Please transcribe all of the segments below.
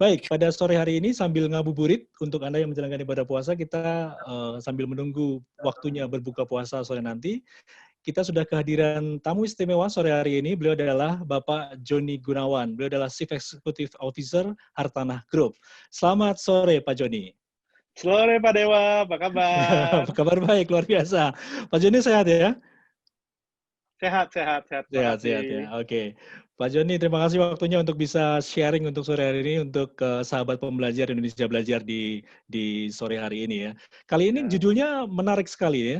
baik, pada sore hari ini sambil ngabuburit, untuk Anda yang menjalankan ibadah puasa, kita sambil menunggu waktunya berbuka puasa sore nanti, kita sudah kehadiran tamu istimewa sore hari ini. Beliau adalah Bapak Joni Gunawan. Beliau adalah Chief Executive Officer Hartanah Group. Selamat sore, Pak Joni. Sore, Pak Dewa. Apa kabar? Apa kabar? Baik, luar biasa. Pak Joni sehat ya? Sehat. Sehat ya. Oke. Pak Joni, terima kasih waktunya untuk bisa sharing untuk sore hari ini untuk sahabat pembelajar Indonesia Belajar di sore hari ini ya. Kali ini judulnya menarik sekali ya.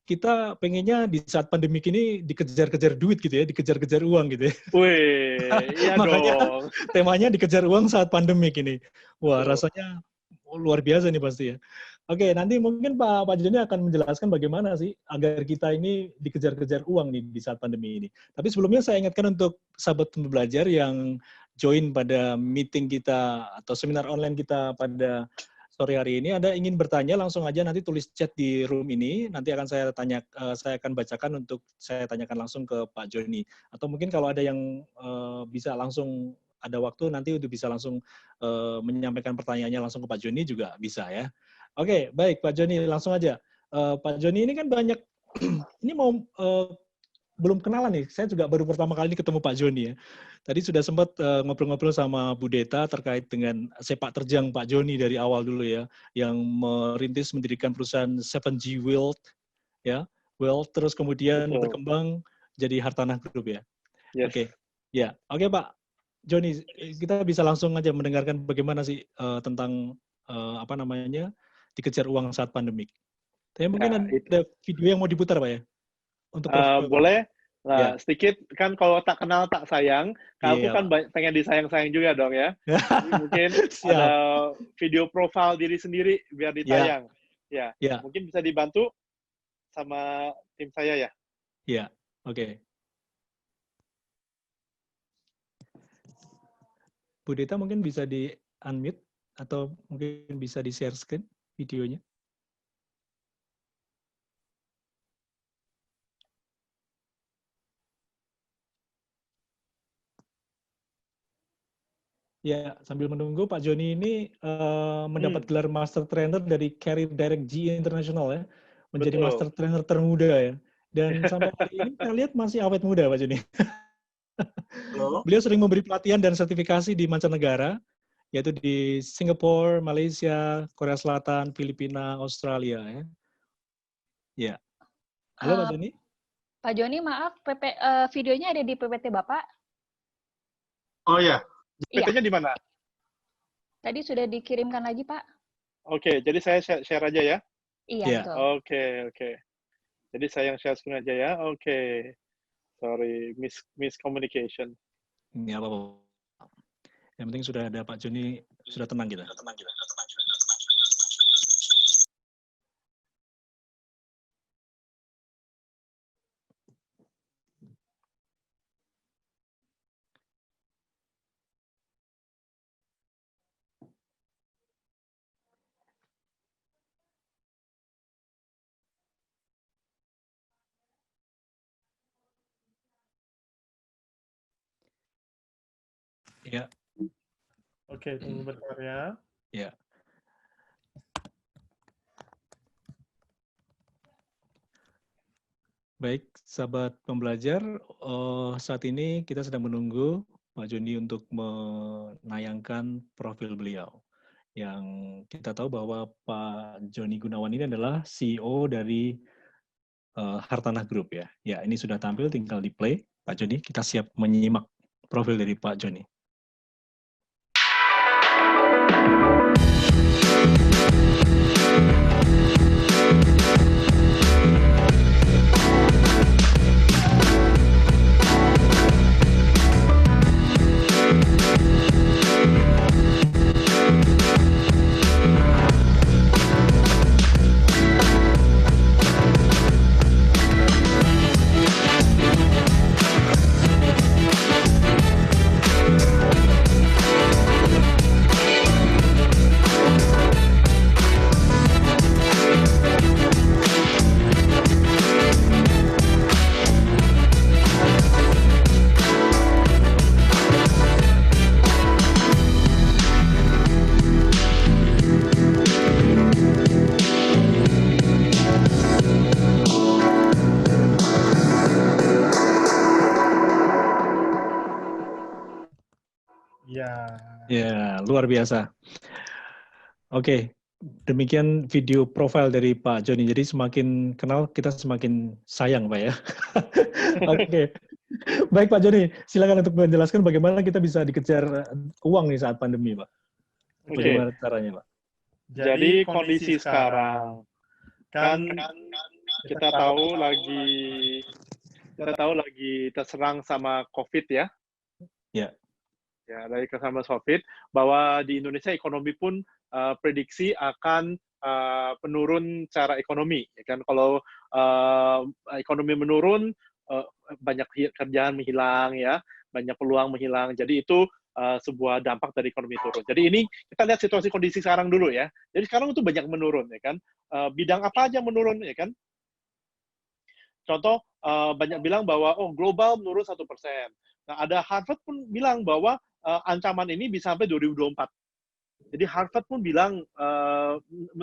Kita pengennya di saat pandemik ini dikejar-kejar duit gitu ya, dikejar-kejar uang gitu ya. Wih, iya Makanya dong. temanya dikejar uang saat pandemik ini. Wah, rasanya luar biasa nih pasti ya. Oke, nanti mungkin Pak Joni akan menjelaskan bagaimana sih agar kita ini dikejar-kejar uang nih di saat pandemi ini. Tapi sebelumnya saya ingatkan untuk sahabat pembelajar yang join pada meeting kita atau seminar online kita pada sore hari ini, Anda ingin bertanya langsung aja nanti tulis chat di room ini, nanti akan saya akan bacakan untuk saya tanyakan langsung ke Pak Joni. Atau mungkin kalau ada yang bisa langsung ada waktu nanti udah bisa langsung menyampaikan pertanyaannya langsung ke Pak Joni juga bisa ya. Oke, baik Pak Joni, langsung aja. Pak Joni ini kan banyak, ini mau belum kenalan nih, saya juga baru pertama kali ini ketemu Pak Joni ya. Tadi sudah sempat ngobrol-ngobrol sama Bu Deta terkait dengan sepak terjang Pak Joni dari awal dulu ya, yang merintis mendirikan perusahaan 7G Wealth, ya, Wealth, terus kemudian berkembang jadi Hartanah Group ya. Yes. Oke, ya, oke Pak Joni, kita bisa langsung aja mendengarkan bagaimana sih tentang apa namanya dikejar uang saat pandemik. Tapi mungkin ada video yang mau diputar Pak ya? Untuk boleh. Nah, sedikit kan kalau tak kenal tak sayang, aku kan pengen disayang-sayang juga dong ya. Jadi mungkin ada video profil diri sendiri biar ditayang. Ya. Mungkin bisa dibantu sama tim saya ya. Iya, oke. Bu Deta mungkin bisa di-unmute atau mungkin bisa di-share screen videonya. Ya, sambil menunggu Pak Joni ini mendapat gelar Master Trainer dari Career Direct GE International ya, menjadi Master Trainer termuda ya. Dan sampai hari ini saya lihat masih awet muda Pak Joni. Beliau sering memberi pelatihan dan sertifikasi di mancanegara, yaitu di Singapura, Malaysia, Korea Selatan, Filipina, Australia ya. Ya. Halo Pak Joni. Pak Joni, maaf, videonya ada di PPT Bapak. Oh ya. PPT-nya di mana? Tadi sudah dikirimkan lagi, Pak. Oke, jadi saya share aja ya? Iya, betul. Oke. Jadi saya yang share screen aja ya? Oke. Sorry, miscommunication. Ini apa-apa. Yang penting sudah ada Pak Joni, sudah tenang kita. Ya. Oke, tunggu bentar ya. Ya. Baik, sahabat pembelajar, saat ini kita sedang menunggu Pak Joni untuk menayangkan profil beliau. Yang kita tahu bahwa Pak Joni Gunawan ini adalah CEO dari Hartanah Group ya. Ya, ini sudah tampil, tinggal di play. Pak Joni, kita siap menyimak profil dari Pak Joni. Ya, luar biasa. Oke, demikian video profil dari Pak Joni. Jadi semakin kenal, kita semakin sayang, Pak ya. Oke. Baik Pak Joni, silakan untuk menjelaskan bagaimana kita bisa dikejar uang nih saat pandemi, Pak. Bagaimana caranya, Pak? Jadi kondisi sekarang kan kita tahu lagi terserang sama COVID ya. Ya. Ya, dari sama COVID, bahwa di Indonesia ekonomi pun prediksi akan menurun secara ekonomi. Ya kan, kalau ekonomi menurun, banyak kerjaan menghilang ya, banyak peluang menghilang. Jadi itu sebuah dampak dari ekonomi turun. Jadi ini kita lihat situasi kondisi sekarang dulu ya. Jadi sekarang itu banyak menurun ya kan. Bidang apa aja menurun ya kan? Contoh, banyak bilang bahwa global menurun 1%. Nah, ada Harvard pun bilang bahwa ancaman ini bisa sampai 2024. Jadi Harvard pun bilang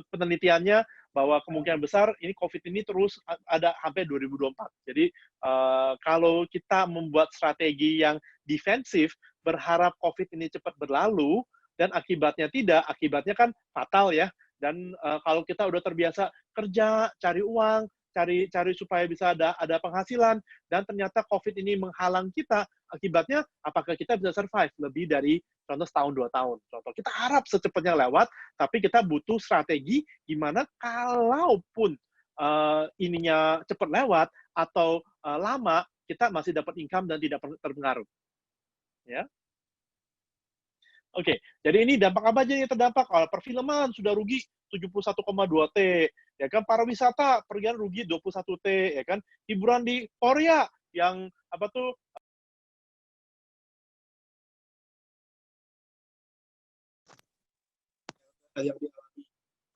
penelitiannya bahwa kemungkinan besar ini COVID ini terus ada sampai 2024. Jadi kalau kita membuat strategi yang defensif, berharap COVID ini cepat berlalu, dan akibatnya tidak, akibatnya kan fatal ya. Dan kalau kita udah terbiasa kerja, cari uang, cari supaya bisa ada penghasilan, dan ternyata COVID ini menghalang kita, akibatnya apakah kita bisa survive lebih dari contoh setahun 2 tahun. Contoh kita harap secepatnya lewat, tapi kita butuh strategi gimana kalaupun ininya cepat lewat atau lama, kita masih dapat income dan tidak terpengaruh. Ya. Oke, jadi ini dampak apa aja yang terdampak? Perfilman sudah rugi 71,2 T, ya kan? Pariwisata pergian rugi 21 T, ya kan? Hiburan di Korea yang apa tuh? Yang dialami.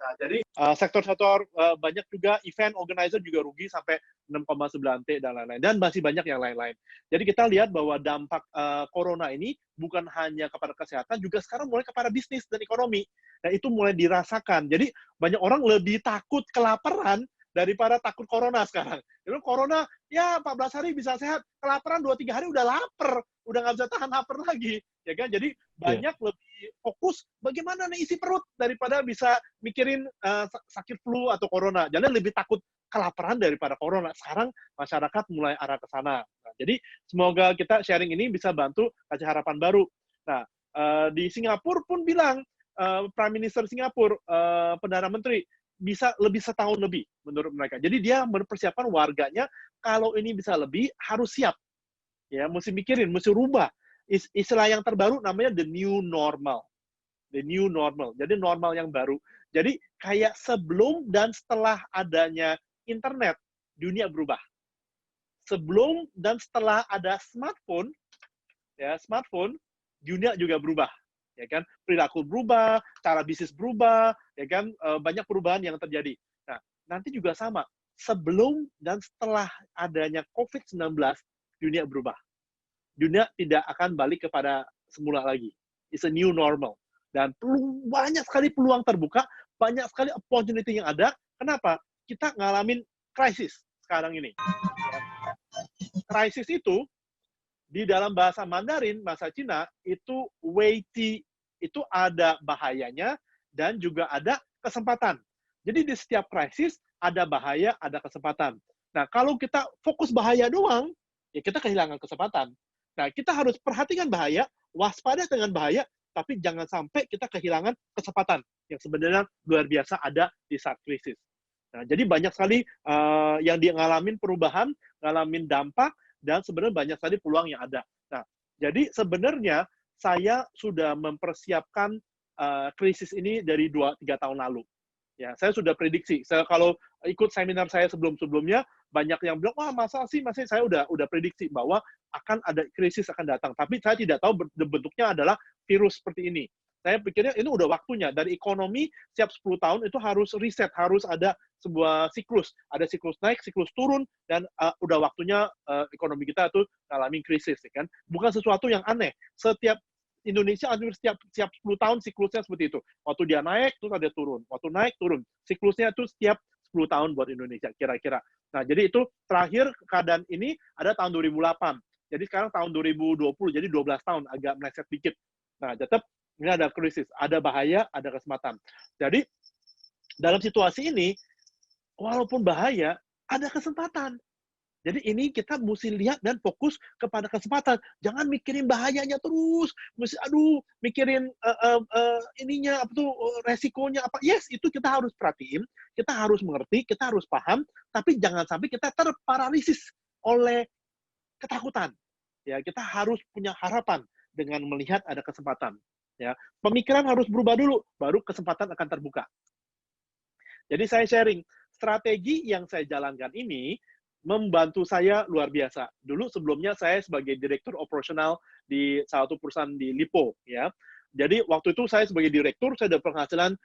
Nah, jadi sektor-sektor banyak juga event organizer juga rugi sampai 6,9 T dan lain-lain, dan masih banyak yang lain-lain. Jadi kita lihat bahwa dampak corona ini bukan hanya kepada kesehatan, juga sekarang mulai kepada bisnis dan ekonomi. Nah, itu mulai dirasakan. Jadi banyak orang lebih takut kelaparan daripada takut corona sekarang. Jadi corona, ya 14 hari bisa sehat, kelaparan 2-3 hari udah lapar, udah nggak bisa tahan lapar lagi, ya kan? Jadi banyak lebih fokus bagaimana nih isi perut daripada bisa mikirin sakit flu atau corona. Jadi lebih takut kelaparan daripada corona. Sekarang masyarakat mulai arah ke sana. Nah, jadi semoga kita sharing ini bisa bantu kasih harapan baru. Nah, di Singapura pun bilang, Prime Minister Singapura, Perdana Menteri, bisa lebih setahun lebih menurut mereka. Jadi dia mempersiapkan warganya, kalau ini bisa lebih, harus siap. Ya, mesti mikirin, mesti rubah. Istilah yang terbaru namanya the new normal. The new normal. Jadi normal yang baru. Jadi kayak sebelum dan setelah adanya internet, dunia berubah. Sebelum dan setelah ada smartphone, ya smartphone, dunia juga berubah. Ya kan, perilaku berubah, cara bisnis berubah, ya kan, banyak perubahan yang terjadi. Nah, nanti juga sama. Sebelum dan setelah adanya COVID-19, dunia berubah. Dunia tidak akan balik kepada semula lagi. It's a new normal. Dan banyak sekali peluang terbuka, banyak sekali opportunity yang ada. Kenapa? Kita ngalamin krisis sekarang ini. Krisis itu, di dalam bahasa Mandarin, bahasa Cina, itu weiqi, itu ada bahayanya, dan juga ada kesempatan. Jadi di setiap krisis, ada bahaya, ada kesempatan. Nah, kalau kita fokus bahaya doang, ya kita kehilangan kesempatan. Nah, kita harus perhatikan bahaya, waspada dengan bahaya, tapi jangan sampai kita kehilangan kesempatan yang sebenarnya luar biasa ada di saat krisis. Nah, jadi banyak sekali yang dia ngalamin perubahan, ngalamin dampak, dan sebenarnya banyak sekali peluang yang ada. Nah, jadi sebenarnya saya sudah mempersiapkan krisis ini dari 2-3 tahun lalu. Ya, saya sudah prediksi. Kalau ikut seminar saya sebelum-sebelumnya, banyak yang bilang, wah masa sih, masih saya udah prediksi bahwa akan ada krisis akan datang. Tapi saya tidak tahu bentuknya adalah virus seperti ini. Saya pikirnya ini udah waktunya. Dari ekonomi, setiap 10 tahun itu harus riset, harus ada sebuah siklus. Ada siklus naik, siklus turun, dan udah waktunya ekonomi kita itu ngalamin krisis. Ya kan? Bukan sesuatu yang aneh. Setiap Indonesia hampir setiap 10 tahun siklusnya seperti itu. Waktu dia naik, terus ada turun. Waktu naik, turun. Siklusnya itu setiap 10 tahun buat Indonesia, kira-kira. Nah, jadi itu terakhir keadaan ini ada tahun 2008. Jadi sekarang tahun 2020, jadi 12 tahun, agak meleset dikit. Nah, tetap Ini ada krisis, ada bahaya, ada kesempatan. Jadi dalam situasi ini, walaupun bahaya, ada kesempatan. Jadi ini kita mesti lihat dan fokus kepada kesempatan. Jangan mikirin bahayanya terus, mesti mikirin ininya apa tuh resikonya apa. Yes, itu kita harus perhatiin, kita harus mengerti, kita harus paham, tapi jangan sampai kita terparalisis oleh ketakutan. Ya, kita harus punya harapan dengan melihat ada kesempatan. Ya, pemikiran harus berubah dulu, baru kesempatan akan terbuka. Jadi saya sharing, strategi yang saya jalankan ini membantu saya luar biasa. Dulu sebelumnya saya sebagai direktur operasional di salah satu perusahaan di Lipo, ya. Jadi waktu itu saya sebagai direktur, saya ada penghasilan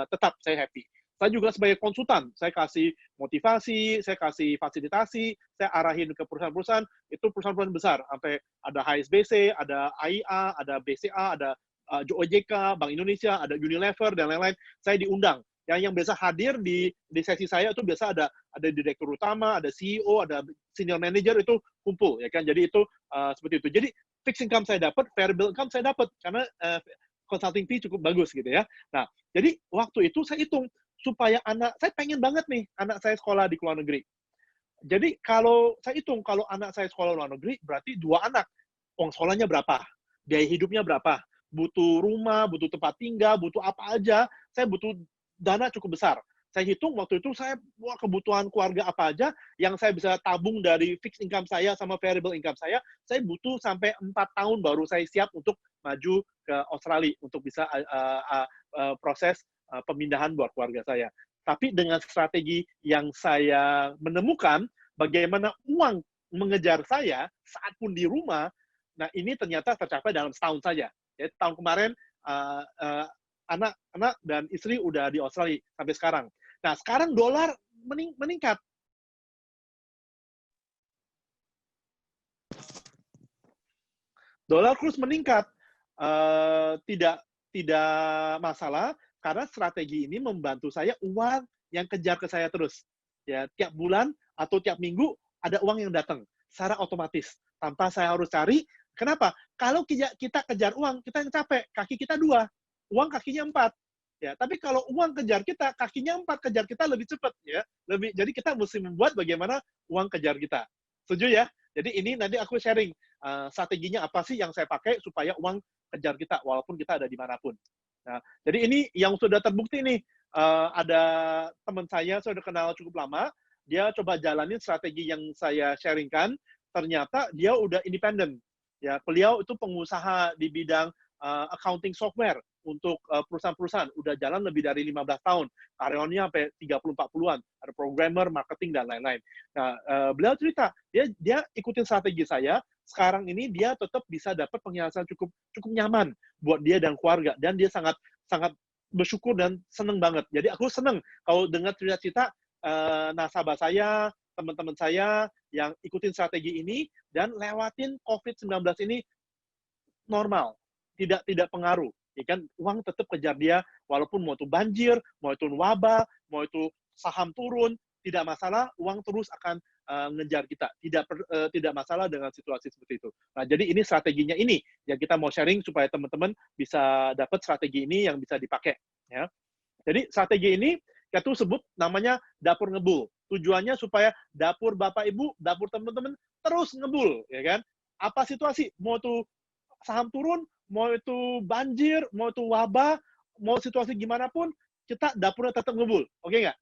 tetap, saya happy. Saya juga sebagai konsultan, saya kasih motivasi, saya kasih fasilitasi, saya arahin ke perusahaan-perusahaan, itu perusahaan-perusahaan besar, sampai ada HSBC, ada AIA, ada BCA, ada OJK, Bank Indonesia, ada Unilever, dan lain-lain. Saya diundang. Yang biasa hadir di sesi saya itu biasa ada direktur utama, ada CEO, ada senior manager, itu kumpul, ya kan. Jadi itu seperti itu. Jadi fixed income saya dapat, variable income saya dapat karena consulting fee cukup bagus gitu ya. Nah, jadi waktu itu saya hitung supaya saya pengen banget nih anak saya sekolah di luar negeri. Jadi kalau saya hitung kalau anak saya sekolah luar negeri berarti 2 anak. Uang sekolahnya berapa? Biaya hidupnya berapa? Butuh rumah, butuh tempat tinggal, butuh apa aja, saya butuh dana cukup besar. Saya hitung waktu itu kebutuhan keluarga apa aja yang saya bisa tabung dari fixed income saya sama variable income saya butuh sampai 4 tahun baru saya siap untuk maju ke Australia untuk bisa proses pemindahan buat keluarga saya. Tapi dengan strategi yang saya menemukan, bagaimana uang mengejar saya saat pun di rumah, nah ini ternyata tercapai dalam setahun saja. Ya, tahun kemarin anak dan istri udah di Australia sampai sekarang. Nah, sekarang dolar meningkat. Dolar terus meningkat. Tidak masalah, karena strategi ini membantu saya uang yang kejar ke saya terus. Ya, tiap bulan atau tiap minggu ada uang yang datang secara otomatis tanpa saya harus cari. Kenapa? Kalau kita kejar uang, kita yang capek, kaki kita 2, uang kakinya 4. Ya, tapi kalau uang kejar kita, kakinya 4, kejar kita lebih cepat, ya. Jadi kita mesti membuat bagaimana uang kejar kita. Setuju ya? Jadi ini nanti aku sharing strateginya apa sih yang saya pakai supaya uang kejar kita walaupun kita ada dimanapun. Nah, jadi ini yang sudah terbukti nih. Ada teman saya sudah kenal cukup lama, dia coba jalanin strategi yang saya sharingkan, ternyata dia udah independen. Ya, beliau itu pengusaha di bidang accounting software untuk perusahaan-perusahaan. Udah jalan lebih dari 15 tahun. Karyawannya sampai 30-40-an. Ada programmer, marketing, dan lain-lain. Nah, beliau cerita, dia ikutin strategi saya, sekarang ini dia tetap bisa dapat penghasilan cukup nyaman buat dia dan keluarga. Dan dia sangat bersyukur dan seneng banget. Jadi aku seneng kalau dengar cerita-cerita nasabah saya, teman-teman saya yang ikutin strategi ini dan lewatin COVID-19 ini normal, tidak pengaruh. Ya kan, uang tetap kejar dia, walaupun mau itu banjir, mau itu wabah, mau itu saham turun, tidak masalah, uang terus akan ngejar kita. Tidak masalah dengan situasi seperti itu. Nah, jadi ini strateginya ini yang kita mau sharing supaya teman-teman bisa dapat strategi ini yang bisa dipakai. Ya. Jadi strategi ini kita sebut namanya dapur ngebul. Tujuannya supaya dapur Bapak Ibu, dapur teman-teman terus ngebul, ya kan? Apa situasi? Mau itu saham turun, mau itu banjir, mau itu wabah, mau situasi gimana pun, kita dapurnya tetap ngebul. Oke nggak?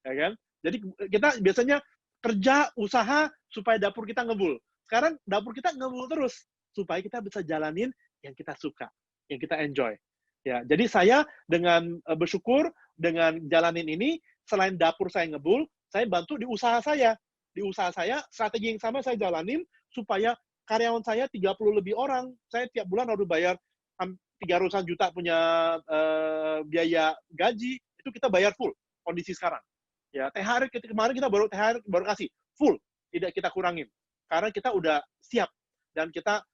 Ya kan? Jadi kita biasanya kerja, usaha, supaya dapur kita ngebul. Sekarang dapur kita ngebul terus, supaya kita bisa jalanin yang kita suka, yang kita enjoy. Ya, jadi saya dengan bersyukur, dengan jalanin ini, selain dapur saya ngebul, saya bantu di usaha saya. Di usaha saya, strategi yang sama saya jalanin, supaya karyawan saya 30 lebih orang, saya tiap bulan harus bayar 300-an juta punya biaya gaji, itu kita bayar full, kondisi sekarang. Ya, THR kemarin kita THR baru kasih, full, tidak kita kurangin. Karena kita udah siap, dan kita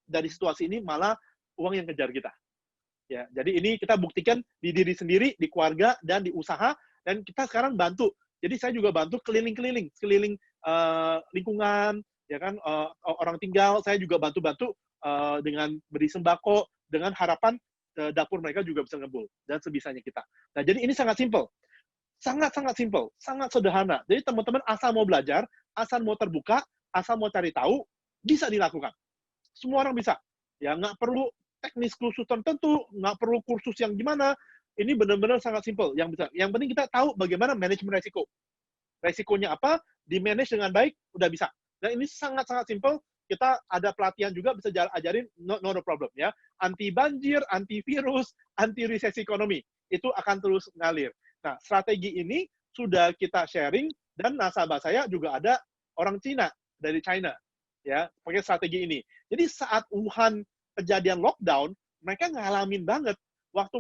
dari situasi ini malah uang yang kejar kita. Ya, jadi ini kita buktikan di diri sendiri, di keluarga, dan di usaha, dan kita sekarang bantu. Jadi saya juga bantu keliling lingkungan, ya kan, orang tinggal, saya juga bantu dengan beri sembako dengan harapan dapur mereka juga bisa ngebul dan sebisanya kita. Nah, jadi ini sangat simple. Sangat-sangat simple, sangat sederhana. Jadi teman-teman asal mau belajar, asal mau terbuka, asal mau cari tahu, bisa dilakukan. Semua orang bisa. Ya, nggak perlu teknis khusus tertentu, nggak perlu kursus yang gimana. Ini benar-benar sangat simple. Yang penting kita tahu bagaimana manajemen resiko. Resikonya apa, di-manage dengan baik, udah bisa. Dan ini sangat-sangat simple. Kita ada pelatihan juga, bisa ajarin, no problem. Ya. Anti banjir, anti virus, anti resesi ekonomi. Itu akan terus ngalir. Nah, strategi ini sudah kita sharing, dan nasabah saya juga ada orang Cina, dari China, ya, pakai strategi ini. Jadi saat Wuhan kejadian lockdown, mereka ngalamin banget. Waktu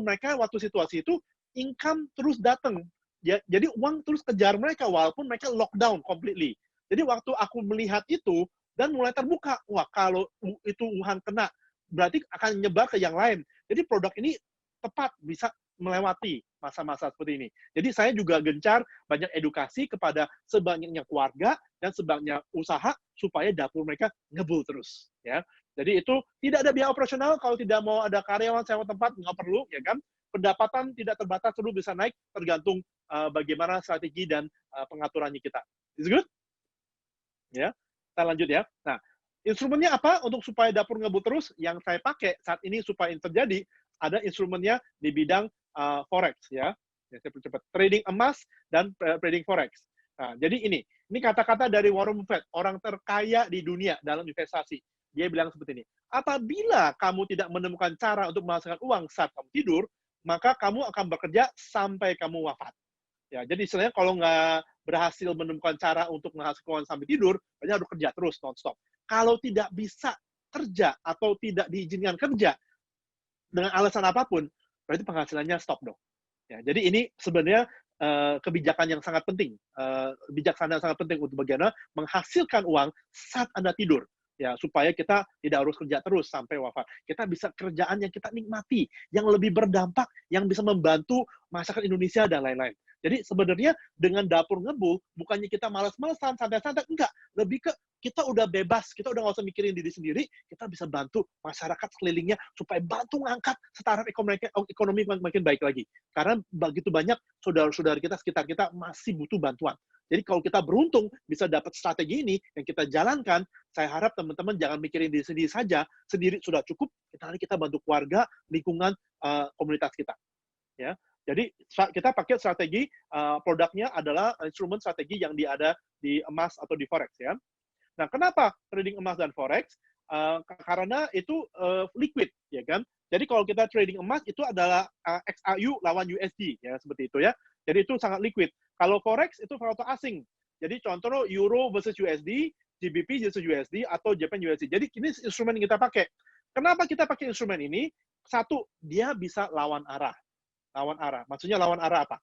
situasi itu, income terus datang. Ya, jadi uang terus kejar mereka, walaupun mereka lockdown completely. Jadi waktu aku melihat itu, dan mulai terbuka, wah kalau itu Wuhan kena, berarti akan nyebar ke yang lain. Jadi produk ini tepat bisa melewati masa-masa seperti ini. Jadi saya juga gencar banyak edukasi kepada sebanyaknya keluarga dan sebanyaknya usaha supaya dapur mereka ngebul terus. Ya, jadi itu tidak ada biaya operasional kalau tidak mau ada karyawan sewa tempat nggak perlu, ya kan? Pendapatan tidak terbatas, terus bisa naik tergantung bagaimana strategi dan pengaturannya kita. Is good? Ya, kita lanjut ya. Nah, instrumennya apa untuk supaya dapur ngebul terus? Yang saya pakai saat ini supaya ini terjadi, ada instrumennya di bidang forex ya. Saya percepat, trading emas dan trading forex. Nah, jadi ini kata-kata dari Warren Buffett, orang terkaya di dunia dalam investasi. Dia bilang seperti ini, apabila kamu tidak menemukan cara untuk menghasilkan uang saat kamu tidur, maka kamu akan bekerja sampai kamu wafat. Ya, jadi istilahnya kalau nggak berhasil menemukan cara untuk menghasilkan uang sampai tidur, berarti harus kerja terus non-stop. Kalau tidak bisa kerja atau tidak diizinkan kerja dengan alasan apapun, berarti penghasilannya stop dong. Ya, jadi ini sebenarnya kebijakan yang sangat penting, bijaksana yang sangat penting untuk bagaimana menghasilkan uang saat Anda tidur. Ya, supaya kita tidak harus kerja terus sampai wafat. Kita bisa kerjaan yang kita nikmati, yang lebih berdampak, yang bisa membantu masyarakat Indonesia dan lain-lain. Jadi sebenarnya dengan dapur ngebul, bukannya kita malas-malasan, santai-santai, enggak. Lebih ke kita udah bebas, kita udah nggak usah mikirin diri sendiri, kita bisa bantu masyarakat sekelilingnya supaya bantu ngangkat setaraf ekonomi makin baik lagi. Karena begitu banyak saudara-saudara kita sekitar kita masih butuh bantuan. Jadi kalau kita beruntung bisa dapat strategi ini yang kita jalankan, saya harap teman-teman jangan mikirin diri sendiri saja, sendiri sudah cukup, kita bantu keluarga, lingkungan, komunitas kita. Ya. Jadi kita pakai strategi, produknya adalah instrumen strategi yang ada di emas atau di forex ya. Nah, kenapa trading emas dan forex? Karena itu liquid, ya kan? Jadi kalau kita trading emas itu adalah XAU lawan USD, ya seperti itu ya. Jadi itu sangat liquid. Kalau forex itu valuta asing. Jadi contoh Euro versus USD, GBP versus USD atau Japan USD. Jadi ini instrumen yang kita pakai. Kenapa kita pakai instrumen ini? Satu, dia bisa lawan arah. Lawan arah. Maksudnya lawan arah apa?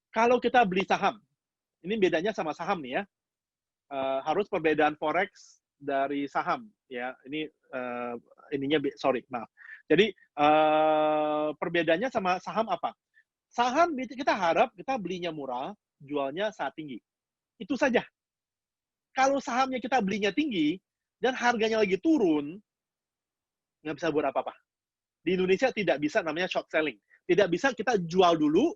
Kalau kita beli saham, ini bedanya sama saham nih ya. Harus perbedaan forex dari saham ya. Ini maaf. Jadi perbedaannya sama saham apa? Saham kita harap kita belinya murah, jualnya saat tinggi. Itu saja. Kalau sahamnya kita belinya tinggi dan harganya lagi turun, nggak bisa buat apa-apa. Di Indonesia tidak bisa namanya short selling. Tidak bisa kita jual dulu,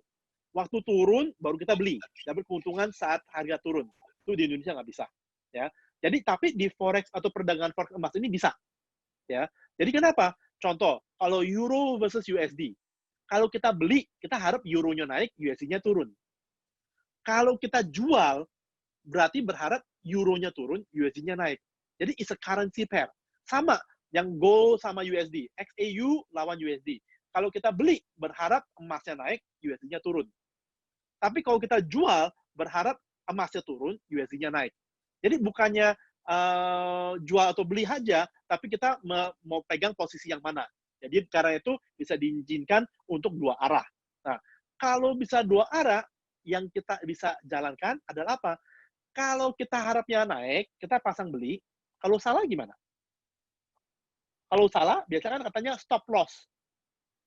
waktu turun baru kita beli. Dapat keuntungan saat harga turun. Itu di Indonesia nggak bisa. Ya. Jadi tapi di forex atau perdagangan forex emas ini bisa. Ya. Jadi kenapa? Contoh, kalau euro versus USD. Kalau kita beli, kita harap euronya naik, USD-nya turun. Kalau kita jual, berarti berharap euronya turun, USD-nya naik. Jadi it's a currency pair. Sama, yang gold sama USD. XAU lawan USD. Kalau kita beli, berharap emasnya naik, USD-nya turun. Tapi kalau kita jual, berharap emasnya turun, USD-nya naik. Jadi bukannya jual atau beli aja, tapi kita mau pegang posisi yang mana. Jadi karena itu bisa diizinkan untuk dua arah. Nah, kalau bisa dua arah, yang kita bisa jalankan adalah apa? Kalau kita harapnya naik, kita pasang beli. Kalau salah gimana? Kalau salah, biasanya kan katanya stop loss.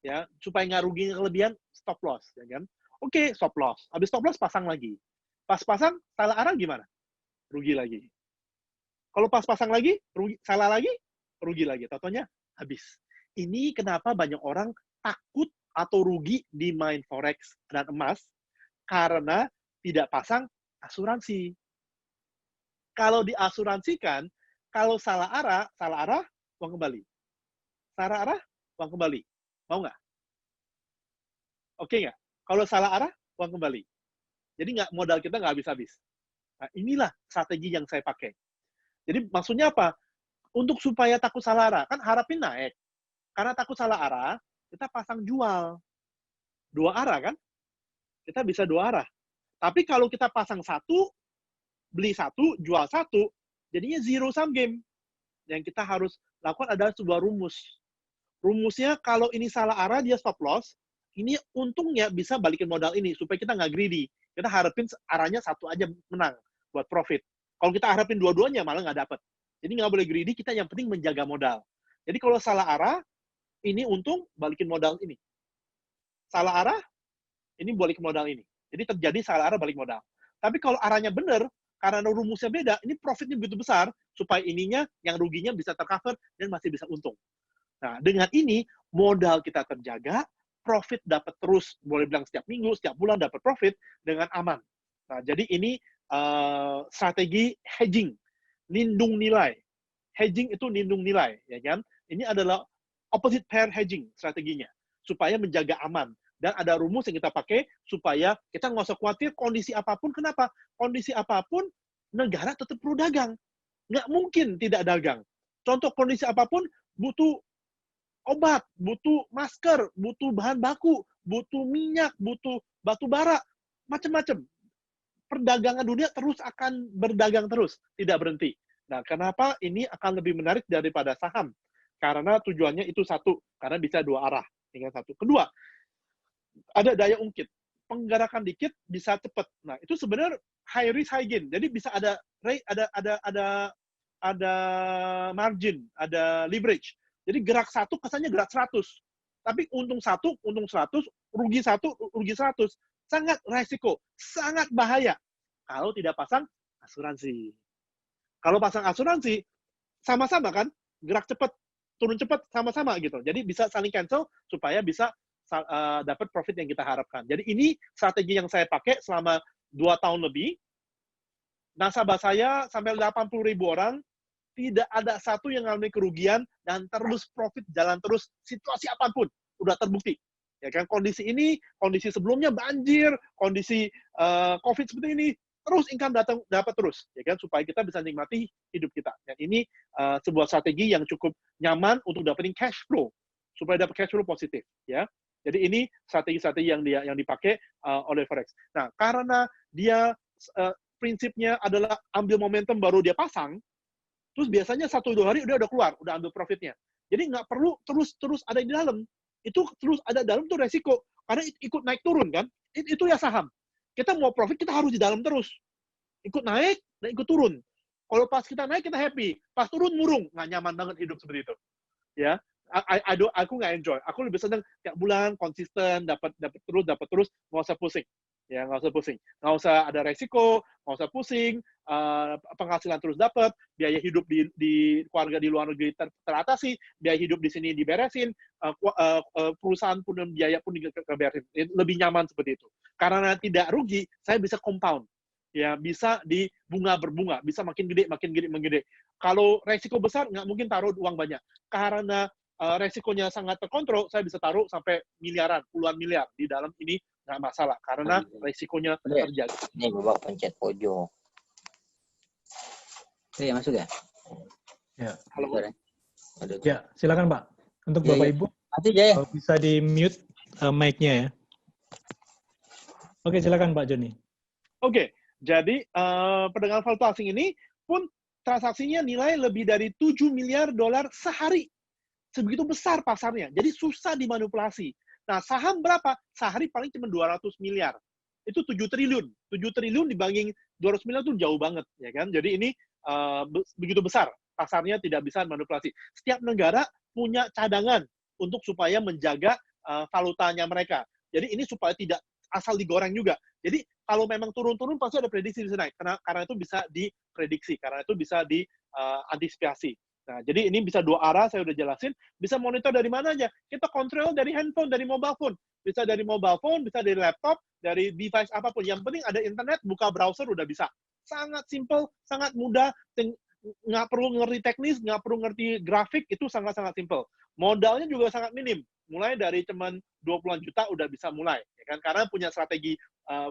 Ya, supaya nggak rugi kelebihan, stop loss. Ya kan? Oke, stop loss. Habis stop loss, pasang lagi. Pas pasang, salah arah gimana? Rugi lagi. Kalau pas pasang lagi, salah lagi, rugi lagi. Contohnya, habis. Ini kenapa banyak orang takut atau rugi di main forex dan emas karena tidak pasang asuransi. Kalau diasuransikan, kalau salah arah, uang kembali. Salah arah, uang kembali. Mau nggak? Oke nggak? Kalau salah arah, uang kembali. Jadi modal kita nggak habis-habis. Nah, inilah strategi yang saya pakai. Jadi maksudnya apa? Untuk supaya takut salah arah, kan harapin naik. Karena takut salah arah, kita pasang jual. 2 arah kan? Kita bisa 2 arah. Tapi kalau kita pasang 1, beli 1, jual 1, jadinya zero sum game. Yang kita harus lakukan adalah sebuah rumus. Rumusnya kalau ini salah arah, dia stop loss. Ini untungnya bisa balikin modal ini, supaya kita nggak greedy. Kita harapin arahnya 1 aja menang, buat profit. Kalau kita harapin dua-duanya, malah nggak dapet. Jadi nggak boleh greedy, kita yang penting menjaga modal. Jadi kalau salah arah, ini untung, balikin modal ini. Salah arah, ini balik modal ini. Jadi terjadi salah arah balik modal. Tapi kalau arahnya benar, karena rumusnya beda, ini profitnya begitu besar, supaya ininya, yang ruginya bisa tercover, dan masih bisa untung. Nah, dengan ini, modal kita terjaga, profit dapat terus, boleh bilang setiap minggu, setiap bulan dapat profit, dengan aman. Nah, jadi ini strategi hedging, lindung nilai. Hedging itu lindung nilai, ya kan? Ini adalah opposite pair hedging strateginya, supaya menjaga aman. Dan ada rumus yang kita pakai supaya kita nggak usah khawatir kondisi apapun. Kenapa? Kondisi apapun, negara tetap perlu dagang. Nggak mungkin tidak dagang. Contoh kondisi apapun, butuh obat, butuh masker, butuh bahan baku, butuh minyak, butuh batu bara, macam-macam. Perdagangan dunia terus akan berdagang terus, tidak berhenti. Nah, kenapa ini akan lebih menarik daripada saham? Karena tujuannya itu satu, karena bisa 2 arah. Tinggal satu. Kedua, ada daya ungkit. Penggerakan dikit bisa cepat. Nah, itu sebenarnya high risk high gain. Jadi bisa ada margin, ada leverage. Jadi gerak 1 kesannya gerak 100. Tapi untung 1, untung 100, rugi 1, rugi 100. Sangat resiko, sangat bahaya kalau tidak pasang asuransi. Kalau pasang asuransi, sama-sama kan, gerak cepat, turun cepat, sama-sama gitu. Jadi bisa saling cancel supaya bisa dapat profit yang kita harapkan. Jadi ini strategi yang saya pakai selama 2 tahun lebih. Nasabah saya sampai 80.000 orang, tidak ada satu yang mengalami kerugian, dan terus profit jalan terus, situasi apapun, udah terbukti. Ya kan, kondisi ini, kondisi sebelumnya banjir, kondisi COVID seperti ini, terus income dapat terus, ya kan, supaya kita bisa nikmati hidup kita. Dan ini sebuah strategi yang cukup nyaman untuk dapetin cash flow, supaya dapat cash flow positif, ya. Jadi ini strategi-strategi yang dipakai oleh forex. Nah, karena dia prinsipnya adalah ambil momentum baru dia pasang, terus biasanya 1-2 hari udah keluar, udah ambil profitnya. Jadi nggak perlu terus ada di dalam. Itu terus ada dalam tuh resiko, karena ikut naik turun kan, itu ya saham. Kita mau profit, kita harus di dalam terus, ikut naik dan ikut turun. Kalau pas kita naik kita happy, pas turun murung, nggak nyaman banget hidup seperti itu, ya. Aku nggak enjoy, aku lebih senang tiap bulan konsisten, dapat terus, nggak usah pusing, ya, nggak usah ada resiko, nggak usah pusing, penghasilan terus dapat, biaya hidup di keluarga di luar negeri teratasi, biaya hidup di sini diberesin, perusahaan pun dan biaya pun diberesin, lebih nyaman seperti itu. Karena tidak rugi, saya bisa compound, ya, bisa di bunga berbunga, bisa makin gede. Kalau resiko besar, nggak mungkin taruh uang banyak. Karena resikonya sangat terkontrol, saya bisa taruh sampai miliaran, puluhan miliar di dalam ini, nggak masalah, karena resikonya terjaga. Ini Bapak pencet pojok. Ya, masuk ya? Ya. Halo. Ya, silakan Pak. Untuk Bapak Ibu, bisa di mute mic-nya ya. Oke, silakan Pak Joni. Oke, jadi perdagangan valuta asing ini pun transaksinya nilai lebih dari 7 miliar dolar sehari. Sebegitu besar pasarnya, jadi susah dimanipulasi. Nah, saham berapa? Sehari paling cuma 200 miliar. Itu 7 triliun. 7 triliun dibanding 200 miliar itu jauh banget, ya kan? Jadi ini begitu besar, pasarnya tidak bisa manipulasi. Setiap negara punya cadangan untuk supaya menjaga valutanya mereka. Jadi ini supaya tidak asal digoreng juga. Jadi kalau memang turun-turun pasti ada prediksi bisa naik, karena itu bisa diprediksi, karena itu bisa diantisipasi. Nah, jadi ini bisa dua arah, saya udah jelasin. Bisa monitor dari mana aja. Kita kontrol dari handphone, dari mobile phone. Bisa dari mobile phone, bisa dari laptop, dari device apapun. Yang penting ada internet, buka browser udah bisa. Sangat simple, sangat mudah. Nggak perlu ngerti teknis, nggak perlu ngerti grafik, itu sangat-sangat simple. Modalnya juga sangat minim. Mulai dari cuman 20-an juta udah bisa mulai, ya kan? Karena punya strategi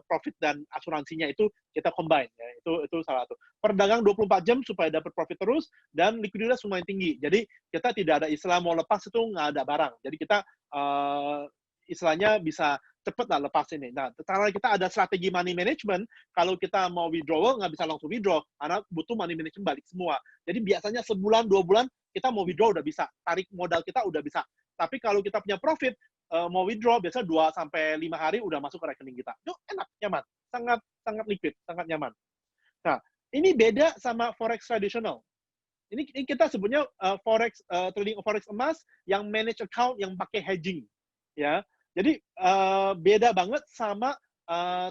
profit dan asuransinya itu kita combine, ya. Itu salah satu. Perdagang 24 jam supaya dapat profit terus dan likuiditas lumayan tinggi. Jadi kita tidak ada istilah mau lepas itu nggak ada barang. Jadi kita istilahnya bisa cepet lah lepas ini. Nah, karena kita ada strategi money management, kalau kita mau withdrawal nggak bisa langsung withdraw karena butuh money management balik semua. Jadi biasanya sebulan 2 bulan kita mau withdraw udah bisa, tarik modal kita udah bisa. Tapi kalau kita punya profit, mau withdraw biasanya 2-5 hari udah masuk ke rekening kita. Itu enak, nyaman. Sangat liquid, sangat nyaman. Nah, ini beda sama forex tradisional. Ini kita sebutnya forex trading forex emas yang manage account yang pakai hedging, ya. Jadi beda banget sama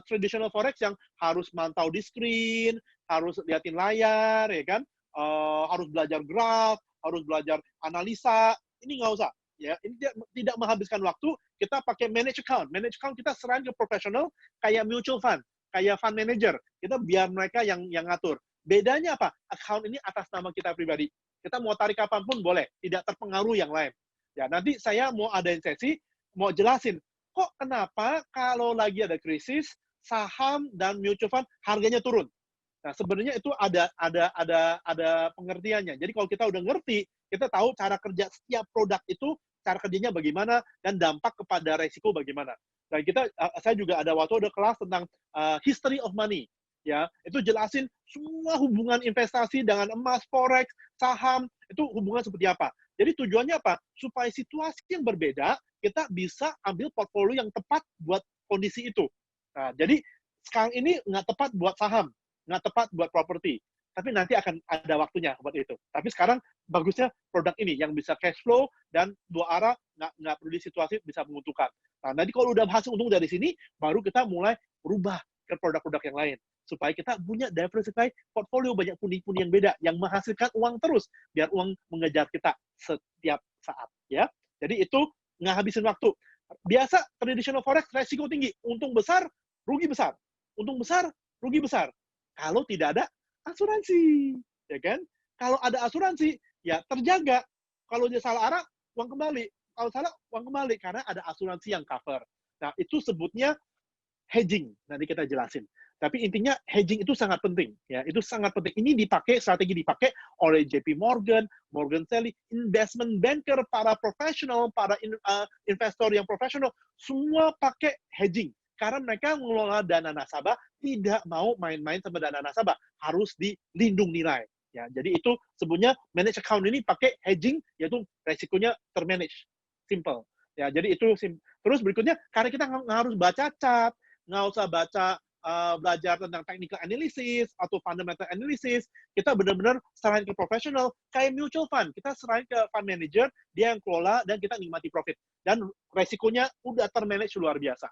traditional forex yang harus mantau di screen, harus liatin layar, ya kan? Harus belajar graph, harus belajar analisa. Ini nggak usah. Ya, ini tidak menghabiskan waktu. Kita pakai manage account. Manage account kita serahin ke profesional kayak mutual fund, kayak fund manager. Kita biar mereka yang ngatur. Bedanya apa? Account ini atas nama kita pribadi. Kita mau tarik kapanpun boleh, tidak terpengaruh yang lain. Ya, nanti saya mau adain sesi, mau jelasin kok kenapa kalau lagi ada krisis saham dan mutual fund harganya turun. Nah, sebenarnya itu ada pengertiannya. Jadi kalau kita udah ngerti, kita tahu cara kerja setiap produk itu, cara kerjanya bagaimana, dan dampak kepada resiko bagaimana. Dan saya juga ada kelas tentang history of money. Ya, itu jelasin semua hubungan investasi dengan emas, forex, saham, itu hubungan seperti apa. Jadi tujuannya apa? Supaya situasi yang berbeda, kita bisa ambil portfolio yang tepat buat kondisi itu. Nah, jadi sekarang ini nggak tepat buat saham, nggak tepat buat properti. Tapi nanti akan ada waktunya buat itu. Tapi sekarang bagusnya produk ini yang bisa cash flow dan dua arah, nggak perlu di situasi bisa menguntungkan. Nah, nanti kalau udah hasil untung dari sini, baru kita mulai berubah ke produk-produk yang lain. Supaya kita punya diversify portfolio banyak pundi-pundi yang beda, yang menghasilkan uang terus, biar uang mengejar kita setiap saat. Ya, jadi itu nggak habisin waktu. Biasa traditional forex resiko tinggi, untung besar, rugi besar. Untung besar, rugi besar. Kalau tidak ada asuransi, ya kan? Kalau ada asuransi, ya terjaga. Kalau dia salah arah, uang kembali. Kalau salah, uang kembali karena ada asuransi yang cover. Nah, itu sebutnya hedging. Nanti kita jelasin. Tapi intinya hedging itu sangat penting, ya. Itu sangat penting. Ini strategi dipakai oleh JP Morgan, Morgan Stanley, investment banker, para profesional, para investor yang profesional, semua pakai hedging. Karena mereka mengelola dana nasabah, tidak mau main-main sama dana nasabah, harus dilindung nilai. Ya, jadi itu sebutnya manage account ini pakai hedging, yaitu resikonya termanage, simple. Ya, jadi itu terus berikutnya karena kita nggak harus baca chart, nggak usah belajar tentang technical analysis atau fundamental analysis, kita benar-benar serahin ke profesional kayak mutual fund. Kita serahin ke fund manager, dia yang kelola dan kita nikmati profit. Dan resikonya udah termanage luar biasa.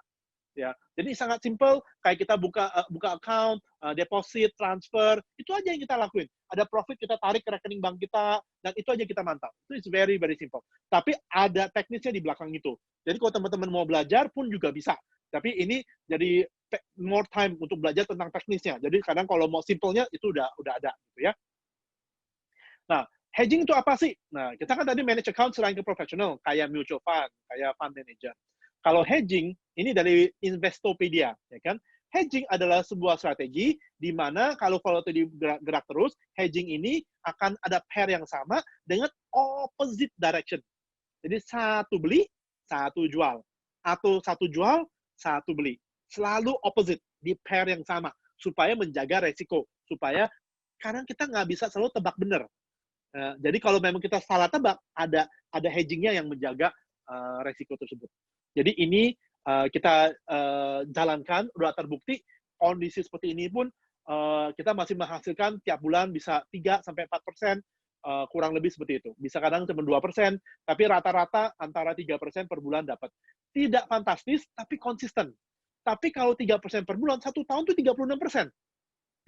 Ya, jadi sangat simple, kayak kita buka account, deposit, transfer, itu aja yang kita lakuin. Ada profit kita tarik ke rekening bank kita, dan itu aja kita mantap. Itu is very very simple. Tapi ada teknisnya di belakang itu. Jadi kalau teman-teman mau belajar pun juga bisa. Tapi ini jadi more time untuk belajar tentang teknisnya. Jadi kadang kalau mau simple-nya itu udah ada gitu ya. Nah, hedging itu apa sih? Nah, kita kan tadi manage account selain ke profesional, kayak mutual fund, kayak fund manager. Kalau hedging, ini dari Investopedia, ya kan? Hedging adalah sebuah strategi di mana kalau volatility gerak terus, hedging ini akan ada pair yang sama dengan opposite direction. Jadi satu beli, satu jual. Atau satu jual, satu beli. Selalu opposite, di pair yang sama. Supaya menjaga resiko. Supaya kadang kita nggak bisa selalu tebak benar. Jadi kalau memang kita salah tebak, ada hedgingnya yang menjaga resiko tersebut. Jadi ini kita jalankan, udah terbukti, kondisi seperti ini pun kita masih menghasilkan tiap bulan bisa 3-4%, kurang lebih seperti itu. Bisa kadang cuma 2%, tapi rata-rata antara 3% per bulan dapat. Tidak fantastis, tapi konsisten. Tapi kalau 3% per bulan, 1 tahun itu 36%.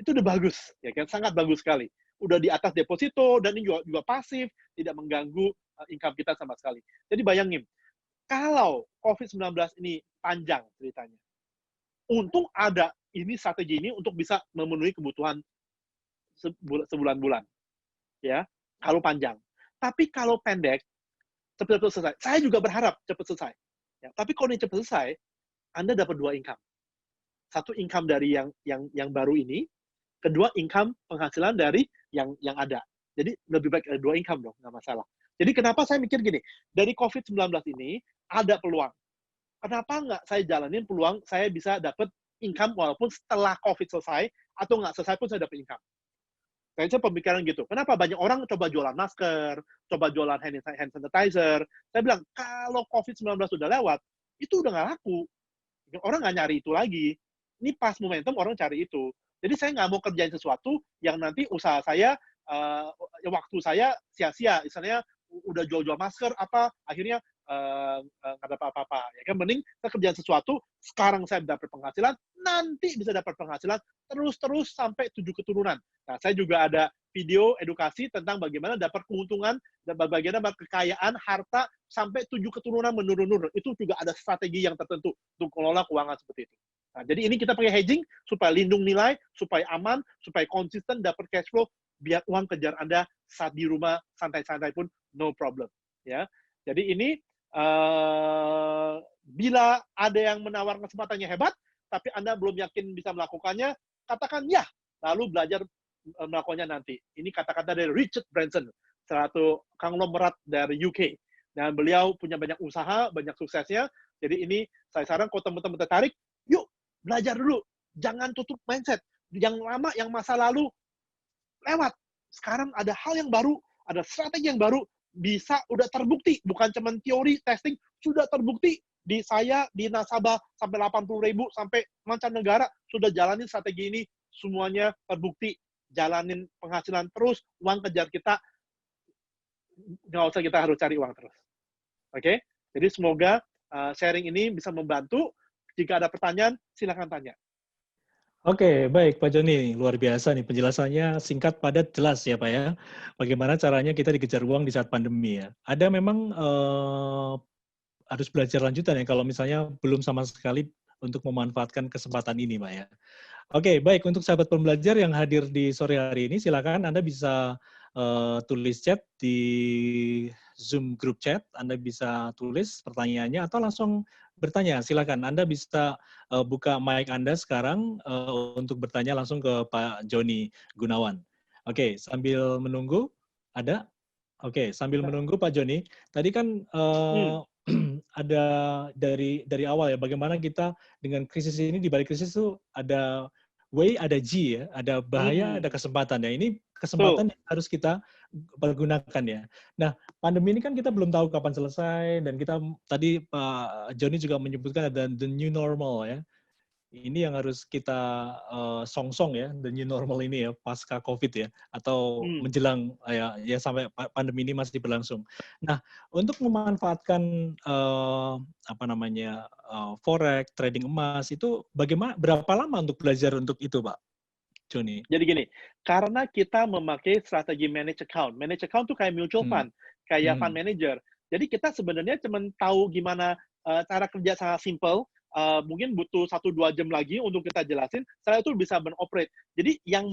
Itu udah bagus, ya kan? Sangat bagus sekali. udah di atas deposito, dan ini juga pasif, tidak mengganggu income kita sama sekali. Jadi bayangin, kalau COVID-19 ini panjang ceritanya, untung ada ini strategi ini untuk bisa memenuhi kebutuhan sebulan-bulan, ya, kalau panjang. Tapi kalau pendek, cepat-cepat selesai. Saya juga berharap cepat selesai. Ya, tapi kalau ini cepat selesai, Anda dapat 2 income. Satu income dari yang baru ini, kedua income penghasilan dari yang ada. Jadi lebih baik 2 income dong, nggak masalah. Jadi kenapa saya mikir gini, dari COVID-19 ini ada peluang. Kenapa nggak saya jalanin peluang saya bisa dapat income walaupun setelah COVID selesai, atau nggak selesai pun saya dapat income. Saya pemikiran gitu. Kenapa banyak orang coba jualan masker, coba jualan hand sanitizer. Saya bilang, kalau COVID-19 sudah lewat, itu udah nggak laku. Orang nggak nyari itu lagi. Ini pas momentum orang cari itu. Jadi saya nggak mau kerjain sesuatu yang nanti usaha saya, waktu saya sia-sia. Misalnya udah jual-jual masker, akhirnya nggak dapat apa-apa. Ya kan, mending saya kerjain sesuatu, sekarang saya dapat penghasilan, nanti bisa dapat penghasilan, terus-terus sampai 7 keturunan. Nah, saya juga ada video edukasi tentang bagaimana dapat keuntungan, dan bagaimana dapat kekayaan, harta, sampai 7 keturunan menurun-menurun. Itu juga ada strategi yang tertentu untuk mengelola keuangan seperti itu. Nah, jadi ini kita pakai hedging, supaya lindung nilai, supaya aman, supaya konsisten, dapat cash flow, biar uang kejar Anda saat di rumah, santai-santai pun, no problem. Ya. Jadi ini, bila ada yang menawarkan kesempatannya hebat, tapi Anda belum yakin bisa melakukannya, katakan ya, lalu belajar melakukannya nanti. Ini kata-kata dari Richard Branson, salah satu konglomerat dari UK. Dan beliau punya banyak usaha, banyak suksesnya. Jadi ini saya saran kalau teman-teman tertarik, yuk belajar dulu. Jangan tutup mindset. Yang lama, yang masa lalu lewat. Sekarang ada hal yang baru, ada strategi yang baru, bisa udah terbukti. Bukan cuma teori, testing, sudah terbukti. Di saya, di nasabah, sampai 80.000, sampai mancanegara, sudah jalanin strategi ini, semuanya terbukti. Jalanin penghasilan terus, uang kejar kita, nggak usah kita harus cari uang terus. Oke? Jadi semoga sharing ini bisa membantu. Jika ada pertanyaan, silakan tanya. Oke, baik Pak Joni, luar biasa nih penjelasannya, singkat, padat, jelas ya Pak ya. Bagaimana caranya kita dikejar uang di saat pandemi ya. Ada memang harus belajar lanjutan ya kalau misalnya belum sama sekali untuk memanfaatkan kesempatan ini Pak ya. Oke, baik. Untuk sahabat pembelajar yang hadir di sore hari ini, silakan Anda bisa tulis chat di Zoom group chat. Anda bisa tulis pertanyaannya atau langsung bertanya. Silakan. Anda bisa buka mic Anda sekarang untuk bertanya langsung ke Pak Joni Gunawan. Oke, sambil menunggu, ada? Oke, sambil menunggu Pak Joni, tadi kan ada dari awal ya, bagaimana kita dengan krisis ini, di balik krisis itu ada way, ada G ya, ada bahaya, ada kesempatan ya. Ini kesempatan yang harus kita pergunakan ya. Nah, pandemi ini kan kita belum tahu kapan selesai, dan kita tadi Pak Joni juga menyebutkan ada the new normal ya. Ini yang harus kita songsong ya, the new normal ini ya, pasca COVID ya, atau menjelang ya sampai pandemi ini masih berlangsung. Nah, untuk memanfaatkan forex, trading emas itu bagaimana, berapa lama untuk belajar untuk itu, Pak Joni? Jadi gini, karena kita memakai strategi manage account. Manage account tuh kayak mutual fund, kayak fund manager. Jadi kita sebenarnya cuma tahu gimana cara kerja sangat simple. Mungkin butuh 1-2 jam lagi untuk kita jelasin, setelah itu bisa beroperate. Jadi yang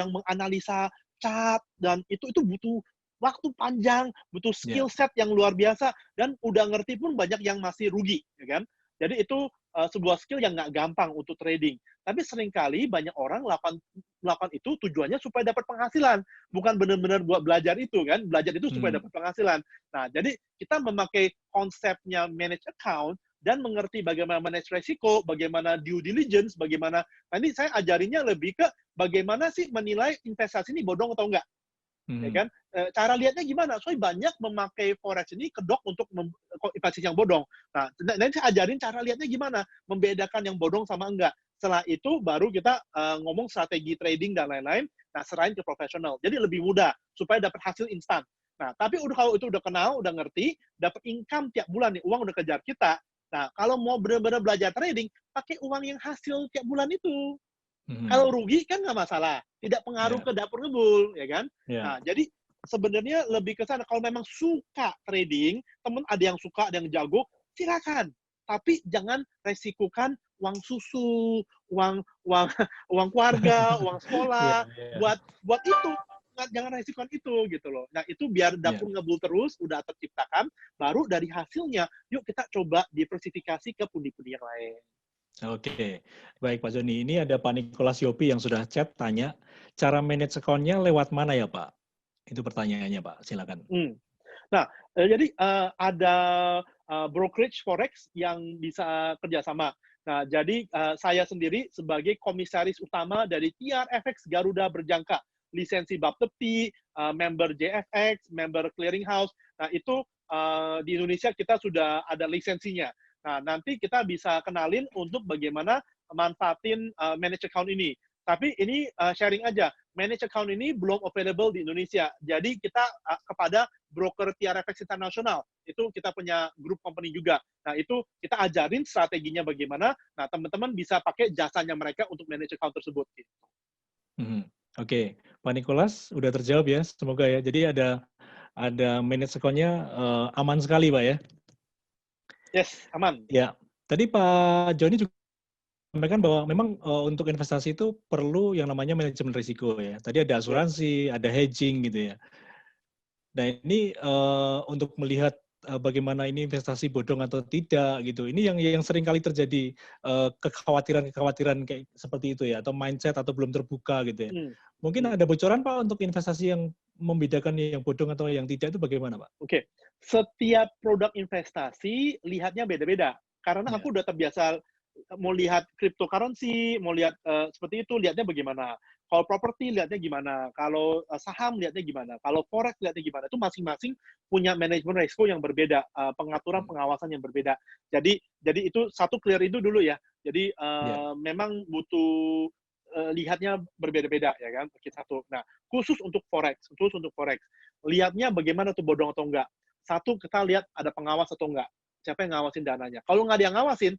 menganalisa chart dan itu butuh waktu panjang, butuh skill set yang luar biasa, dan udah ngerti pun banyak yang masih rugi, ya kan? Jadi itu sebuah skill yang nggak gampang untuk trading. Tapi seringkali banyak orang melakukan itu tujuannya supaya dapat penghasilan, bukan benar-benar buat belajar itu kan? Belajar itu supaya dapat penghasilan. Nah, jadi kita memakai konsepnya manage account dan mengerti bagaimana manage resiko, bagaimana due diligence, bagaimana, nanti saya ajarinnya lebih ke bagaimana sih menilai investasi ini bodong atau enggak. Ya kan? Cara lihatnya gimana? Soalnya banyak memakai forex ini kedok untuk investasi yang bodong. Nah, nanti saya ajarin cara lihatnya gimana, membedakan yang bodong sama enggak. Setelah itu baru kita ngomong strategi trading dan lain-lain, nah serahin ke profesional. Jadi lebih mudah supaya dapat hasil instan. Nah, tapi kalau itu udah kenal, udah ngerti, dapat income tiap bulan nih, uang udah kejar kita. Nah, kalau mau benar-benar belajar trading, pakai uang yang hasil tiap bulan itu. Kalau rugi kan nggak masalah. tidak pengaruh ke dapur ngebul, ya kan? Yeah. Nah, jadi sebenarnya lebih ke sana. Kalau memang suka trading, teman ada yang suka, ada yang jago, silakan. Tapi jangan resikukan uang susu, uang keluarga, uang sekolah, buat itu. Jangan resikokan itu gitu loh. Nah, itu biar dapur ngebul terus, udah terciptakan, baru dari hasilnya, yuk kita coba diversifikasi ke pundi-pundi yang lain. Oke, baik Pak Joni. Ini ada Pak Nicholas Yopi yang sudah chat tanya, cara manage account-nya lewat mana ya Pak? Itu pertanyaannya Pak, silakan. Nah, jadi ada brokerage forex yang bisa kerjasama. Nah, jadi saya sendiri sebagai komisaris utama dari TRFX Garuda Berjangka, lisensi Bapepti, member JFX, member clearinghouse. Nah, itu di Indonesia kita sudah ada lisensinya. Nah, nanti kita bisa kenalin untuk bagaimana manfaatin manage account ini. Tapi ini sharing aja, manage account ini belum available di Indonesia. Jadi kita kepada broker TRFX Internasional, itu kita punya grup company juga. Nah, itu kita ajarin strateginya bagaimana. Nah, teman-teman bisa pakai jasanya mereka untuk manage account tersebut. Oke, Pak Nicholas udah terjawab ya, semoga ya. Jadi ada manage account-nya aman sekali Pak ya? Yes, aman. Ya, tadi Pak Joni juga sampaikan bahwa memang untuk investasi itu perlu yang namanya manajemen risiko ya. Tadi ada asuransi, ada hedging gitu ya. Nah ini untuk melihat bagaimana ini investasi bodong atau tidak gitu. Ini yang sering kali terjadi kekhawatiran kayak seperti itu ya, atau mindset atau belum terbuka gitu ya. Mungkin ada bocoran Pak untuk investasi yang membedakan yang bodong atau yang tidak itu bagaimana Pak? Oke, setiap produk investasi lihatnya beda-beda. Karena aku udah terbiasa mau lihat cryptocurrency, mau lihat seperti itu, lihatnya bagaimana. Kalau properti lihatnya gimana, kalau saham lihatnya gimana, kalau forex lihatnya gimana. Itu masing-masing punya manajemen risiko yang berbeda, pengaturan pengawasan yang berbeda. Jadi itu satu clear itu dulu ya. Jadi memang butuh lihatnya berbeda-beda ya kan. Satu. Nah, khusus untuk forex, lihatnya bagaimana tuh bodong atau enggak. Satu, kita lihat ada pengawas atau enggak. Siapa yang ngawasin dananya. Kalau nggak ada yang ngawasin,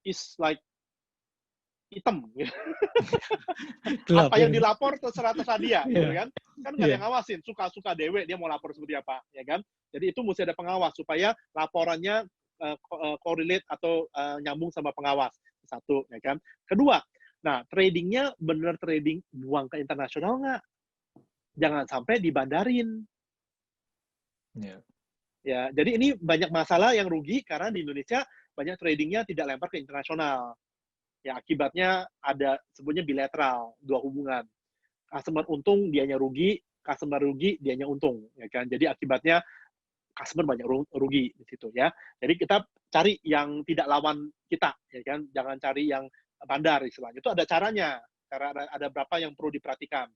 is like hitam. Gitu. Apa yang dilapor terserah dia, gitu kan? Kan nggak ada yang ngawasin. Suka-suka dewe dia mau lapor seperti apa, ya kan? Jadi itu mesti ada pengawas supaya laporannya correlate atau nyambung sama pengawas. Satu, ya kan? Kedua, nah tradingnya bener trading buang ke internasional nggak? Jangan sampai dibandarin. Ya, jadi ini banyak masalah yang rugi karena di Indonesia banyak tradingnya tidak lempar ke internasional. Ya, akibatnya ada sebutnya bilateral, dua hubungan. Customer untung, dianya rugi, customer rugi, dianya untung, ya kan? Jadi akibatnya customer banyak rugi di situ ya. Jadi kita cari yang tidak lawan kita, ya kan? Jangan cari yang bandar istilahnya. Itu ada caranya. Ada berapa yang perlu diperhatikan.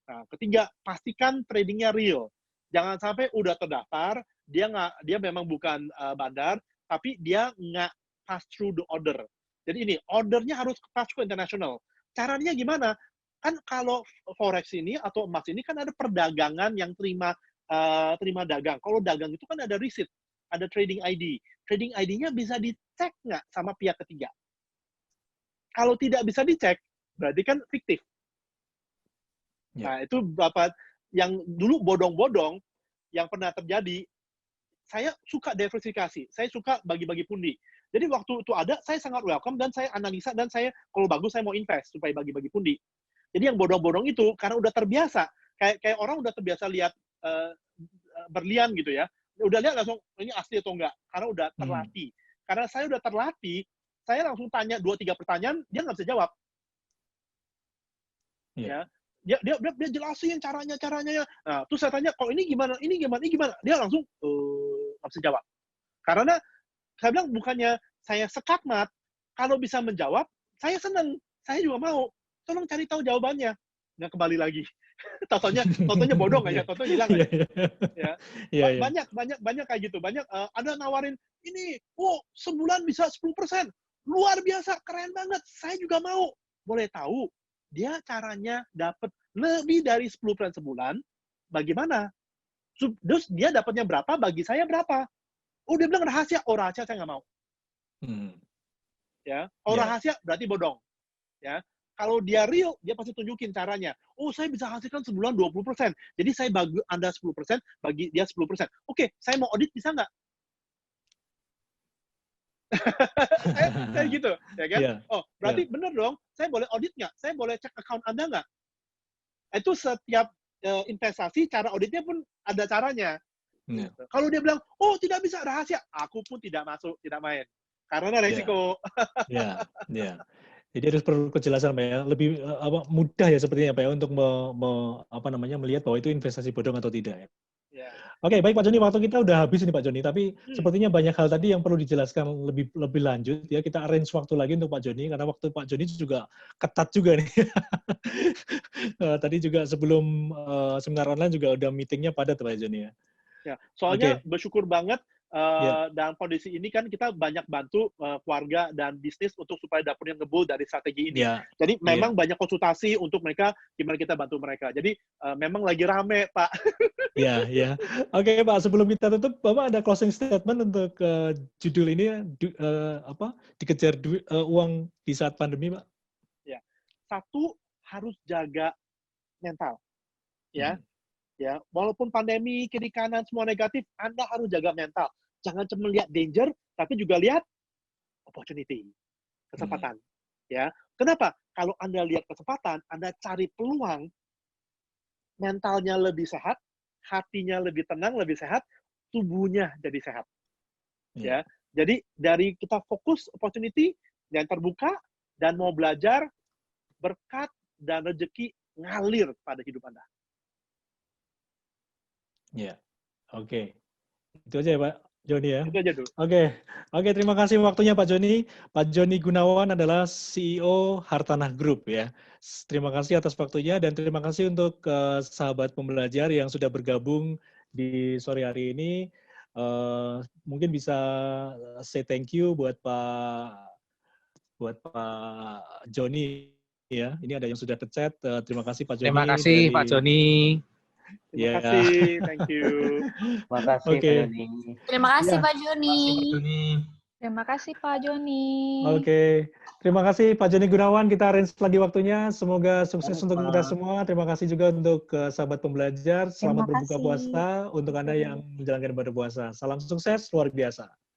Nah, ketiga, pastikan tradingnya real. Jangan sampai udah terdaftar, dia memang bukan bandar, tapi dia nggak pass through the order. Jadi ini, ordernya harus pass ke internasional. Caranya gimana? Kan kalau forex ini atau emas ini kan ada perdagangan yang terima dagang. Kalau dagang itu kan ada receipt, ada trading ID. Trading ID-nya bisa dicek nggak sama pihak ketiga? Kalau tidak bisa dicek, berarti kan fiktif. Nah, itu beberapa yang dulu bodong-bodong yang pernah terjadi. Saya suka diversifikasi, saya suka bagi-bagi pundi. Jadi waktu itu ada, saya sangat welcome dan saya analisa dan saya kalau bagus saya mau invest supaya bagi-bagi pundi. Jadi yang bodong-bodong itu karena udah terbiasa, kayak orang udah terbiasa lihat berlian gitu ya, udah lihat langsung ini asli atau enggak, karena udah terlatih. Karena saya udah terlatih, saya langsung tanya 2-3 pertanyaan, dia nggak bisa jawab. Ya, dia jelasin caranya. Nah, terus saya tanya, kalau ini gimana? Dia langsung nggak bisa jawab. Karena saya bilang bukannya saya sekakmat, kalau bisa menjawab, saya senang, saya juga mau. Tolong cari tahu jawabannya. Nah, kembali lagi. Totonya bodong aja, totonya hilang aja. Banyak kayak gitu. Banyak ada nawarin ini, sebulan bisa 10%. Luar biasa, keren banget. Saya juga mau. Boleh tahu dia caranya dapat lebih dari 10% sebulan, bagaimana? Terus dia dapatnya berapa, bagi saya berapa? Oh, dia bilang rahasia. Oh, rahasia saya nggak mau. Ya, rahasia berarti bodong. Ya, Kalau dia real, dia pasti tunjukin caranya. Oh, saya bisa hasilkan sebulan 20%. Jadi saya bagi Anda 10%, bagi dia 10%. Oke, saya mau audit bisa nggak? saya gitu, ya kan? Iya, Oh, berarti bener dong, saya boleh audit nggak? Saya boleh cek account Anda nggak? Itu setiap investasi, cara auditnya pun ada caranya. iya, Kalau dia bilang, oh tidak bisa rahasia, aku pun tidak masuk, tidak main. Karena resiko. iya, iya. Jadi harus perlu kejelasan Pak ya, lebih mudah ya sepertinya Pak ya untuk melihat bahwa itu investasi bodong atau tidak ya. Ya. Oke, baik Pak Joni, waktu kita udah habis ini Pak Joni, tapi sepertinya banyak hal tadi yang perlu dijelaskan lebih lanjut ya. Kita arrange waktu lagi untuk Pak Joni karena waktu Pak Joni juga ketat juga nih. Tadi juga sebelum seminar online juga udah meetingnya padat Pak Joni ya. Ya, soalnya bersyukur banget dalam kondisi ini kan kita banyak bantu keluarga dan bisnis untuk supaya dapurnya ngebul dari strategi ini. Jadi memang banyak konsultasi untuk mereka, gimana kita bantu mereka. Jadi memang lagi rame, Pak. Iya, iya. Oke, Pak, sebelum kita tutup, Bapak ada closing statement untuk judul ini dikejar uang di saat pandemi, Pak? Ya. Satu, harus jaga mental. Ya. Ya, walaupun pandemi, kiri kanan semua negatif, Anda harus jaga mental. Jangan cuma lihat danger, tapi juga lihat opportunity, kesempatan. Ya, kenapa? Kalau Anda lihat kesempatan, Anda cari peluang, mentalnya lebih sehat, hatinya lebih tenang, lebih sehat, tubuhnya jadi sehat. Ya, jadi dari kita fokus opportunity yang terbuka dan mau belajar, berkat dan rezeki ngalir pada hidup Anda. Ya, oke. Itu aja ya Pak Joni ya. Itu aja dulu. Oke, terima kasih waktunya Pak Joni. Pak Joni Gunawan adalah CEO Hartanah Group ya. Terima kasih atas waktunya dan terima kasih untuk sahabat pembelajar yang sudah bergabung di sore hari ini. Mungkin bisa say thank you buat Pak Joni ya. Ini ada yang sudah chat. Terima kasih Pak Joni. Terima kasih Pak Joni. Terima kasih, thank you. Terima kasih Pak Joni. Terima kasih Pak Joni. Terima kasih Pak Joni. Oke, terima kasih Pak Joni Gunawan. Kita arrange lagi waktunya. Semoga sukses untuk kita semua. Terima kasih juga untuk sahabat pembelajar. Selamat berbuka puasa untuk Anda yang menjalankan ibadah puasa. Salam sukses luar biasa.